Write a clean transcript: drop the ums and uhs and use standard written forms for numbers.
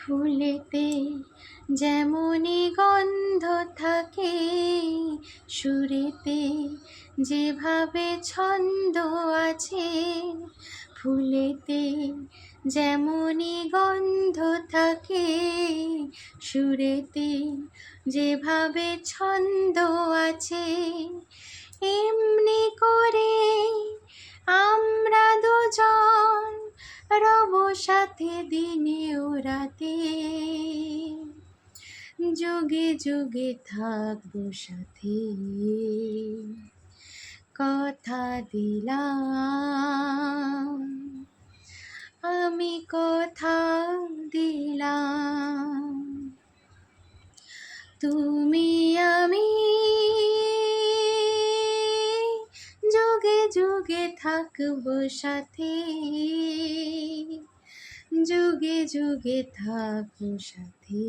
ফুলেতে যেমনই গন্ধ থাকে, সুরেতে যেভাবে ছন্দ আছে। ফুলেতে যেমনই গন্ধ থাকে, সুরেতে যেভাবে ছন্দ আছে। এমনি করে আমরা দুজন রব সাথে দিনে ও রাতে, যুগে যুগে থাকবো সাথে। কথা দিলাম, আমি কথা দিলাম, তুমি আমি যুগে যুগে থাকবো সাথে, যুগে যুগে থাকবো সাথে।